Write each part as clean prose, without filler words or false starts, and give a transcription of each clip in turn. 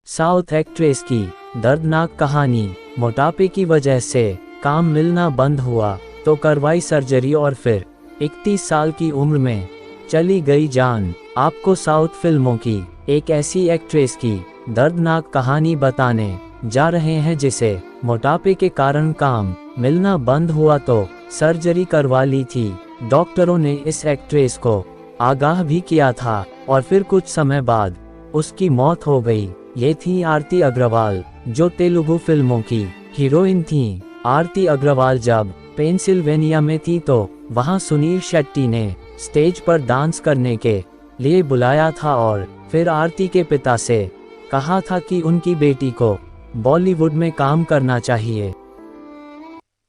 South actress की दर्दनाक कहानी। मोटापे की वजह से काम मिलना बंद हुआ तो करवाई सर्जरी और फिर 31 साल की उम्र में चली गई जान। आपको साउथ फिल्मों की एक ऐसी एक्ट्रेस की दर्दनाक कहानी बताने जा रहे हैं जिसे मोटापे के कारण काम मिलना बंद हुआ तो सर्जरी करवा ली थी। डॉक्टरों ने इस एक्ट्रेस को आगाह भी किया था और फिर कुछ समय बाद उसकी मौत हो गई। ये थी आरती अग्रवाल, जो तेलुगु फिल्मों की हीरोइन थीं। आरती अग्रवाल जब पेंसिल्वेनिया में थी तो वहां सुनील शेट्टी ने स्टेज पर डांस करने के लिए बुलाया था और फिर आरती के पिता से कहा था कि उनकी बेटी को बॉलीवुड में काम करना चाहिए।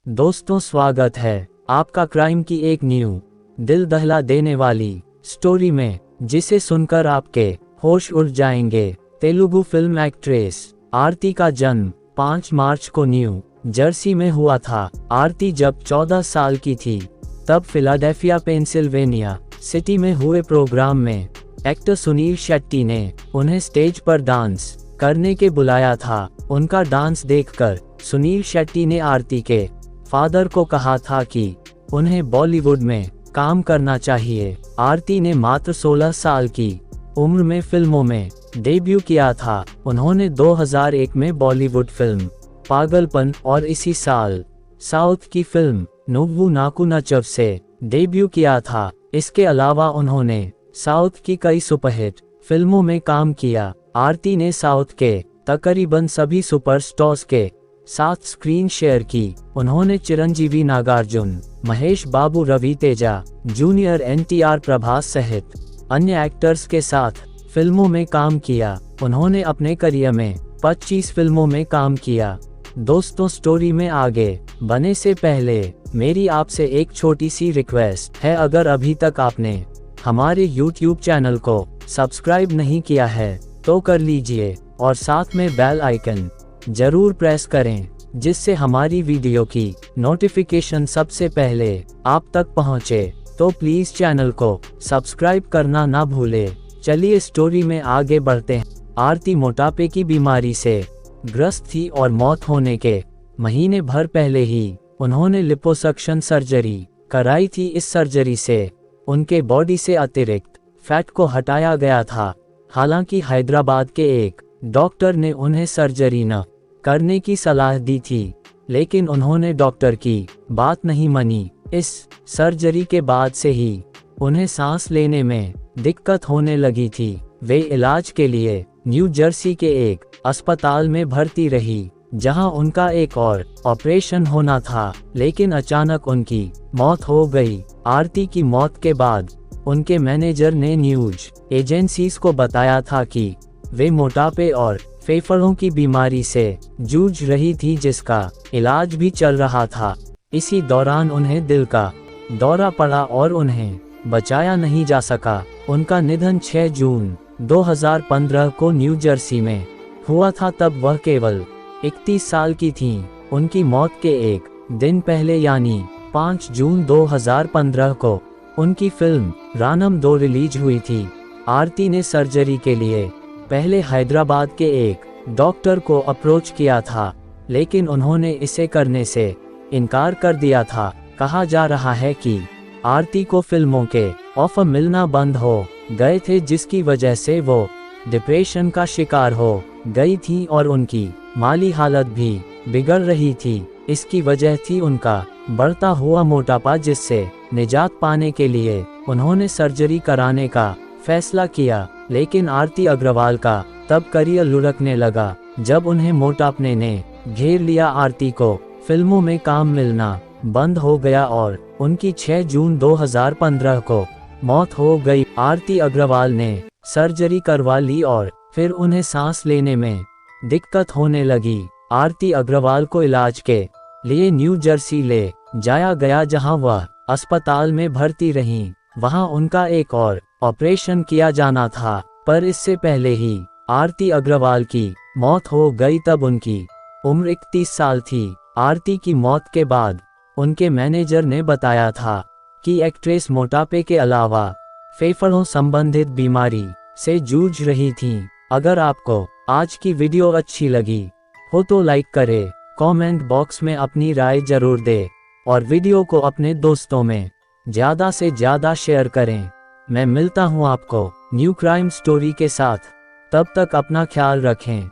दोस्तों, स्वागत है आपका क्राइम की एक न्यू दिल दहला देने वाली स्टोरी में, जिसे सुनकर आपके होश उड़ जाएंगे। तेलुगु फिल्म एक्ट्रेस आरती का जन्म 5 मार्च को न्यू जर्सी में हुआ था। आरती जब 14 साल की थी तब फिलाडेल्फिया पेंसिल्वेनिया सिटी में हुए प्रोग्राम में एक्टर सुनील शेट्टी ने उन्हें स्टेज पर डांस करने के बुलाया था। उनका डांस देखकर सुनील शेट्टी ने आरती के फादर को कहा था कि उन्हें बॉलीवुड में काम करना चाहिए। आरती ने मात्र 16 साल की उम्र में फिल्मों में डेब्यू किया था। उन्होंने 2001 में बॉलीवुड फिल्म पागलपन और इसी साल साउथ की फिल्म नुव्वु नाकु नचव से डेब्यू किया था। इसके अलावा उन्होंने साउथ की कई सुपरहिट फिल्मों में काम किया। आरती ने साउथ के तकरीबन सभी सुपरस्टार्स के साथ स्क्रीन शेयर की। उन्होंने चिरंजीवी नागार्जुन, महेश बाबू, रवि तेजा जूनियर, NTR, प्रभास सहित अन्य एक्टर्स के साथ फिल्मों में काम किया। उन्होंने अपने करियर में 25 फिल्मों में काम किया। दोस्तों, स्टोरी में आगे बढ़ने से पहले मेरी आपसे एक छोटी सी रिक्वेस्ट है। अगर अभी तक आपने हमारे YouTube चैनल को सब्सक्राइब नहीं किया है तो कर लीजिए और साथ में बेल आइकन जरूर प्रेस करें, जिससे हमारी वीडियो की नोटिफिकेशन सबसे पहले आप तक पहुंचे। तो प्लीज चैनल को सब्सक्राइब करना ना भूले। चलिए स्टोरी में आगे बढ़ते हैं। आरती मोटापे की बीमारी से ग्रस्त थी और मौत होने के महीने भर पहले ही उन्होंने लिपोसक्शन सर्जरी कराई थी। इस सर्जरी से उनके बॉडी से अतिरिक्त फैट को हटाया गया था। हालांकि हैदराबाद के एक डॉक्टर ने उन्हें सर्जरी न करने की सलाह दी थी, लेकिन उन्होंने डॉक्टर की बात नहीं मानी। इस सर्जरी के बाद से ही उन्हें सांस लेने में दिक्कत होने लगी थी। वे इलाज के लिए न्यू जर्सी के एक अस्पताल में भर्ती रही, जहां उनका एक और ऑपरेशन होना था, लेकिन अचानक उनकी मौत हो गई। आरती की मौत के बाद उनके मैनेजर ने न्यूज एजेंसीज को बताया था कि वे मोटापे और फेफड़ों की बीमारी से जूझ रही थी, जिसका इलाज भी चल रहा था। इसी दौरान उन्हें दिल का दौरा पड़ा और उन्हें बचाया नहीं जा सका। उनका निधन 6 जून 2015 को न्यू जर्सी में हुआ था। तब वह केवल 31 साल की थीं। उनकी मौत के एक दिन पहले यानी 5 जून 2015 को उनकी फिल्म रानम 2 रिलीज हुई थी। आरती ने सर्जरी के लिए पहले हैदराबाद के एक डॉक्टर को अप्रोच किया था, लेकिन उन्होंने इसे करने से इनकार कर दिया था। कहा जा रहा है कि आरती को फिल्मों के ऑफर मिलना बंद हो गए थे, जिसकी वजह से वो डिप्रेशन का शिकार हो गई थी और उनकी माली हालत भी बिगड़ रही थी। इसकी वजह थी उनका बढ़ता हुआ मोटापा, जिससे निजात पाने के लिए उन्होंने सर्जरी कराने का फैसला किया। लेकिन आरती अग्रवाल का तब करियर लुढ़कने लगा जब उन्हें मोटापे ने घेर लिया। आरती को फिल्मों में काम मिलना बंद हो गया और उनकी 6 जून 2015 को मौत हो गई। आरती अग्रवाल ने सर्जरी करवा ली और फिर उन्हें सांस लेने में दिक्कत होने लगी। आरती अग्रवाल को इलाज के लिए न्यू जर्सी ले जाया गया, जहां वह अस्पताल में भर्ती रहीं। वहां उनका एक और ऑपरेशन किया जाना था, पर इससे पहले ही आरती अग्रवाल की मौत हो गई। तब उनकी उम्र 31 साल थी। आरती की मौत के बाद उनके मैनेजर ने बताया था कि एक्ट्रेस मोटापे के अलावा फेफड़ों संबंधित बीमारी से जूझ रही थीं। अगर आपको आज की वीडियो अच्छी लगी हो तो लाइक करें, कमेंट बॉक्स में अपनी राय जरूर दें और वीडियो को अपने दोस्तों में ज़्यादा से ज़्यादा शेयर करें। मैं मिलता हूँ आपको न्यू क्राइम स्टोरी के साथ। तब तक अपना ख्याल रखें,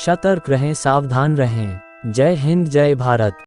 सतर्क रहें, सावधान रहें। जय हिंद, जय भारत।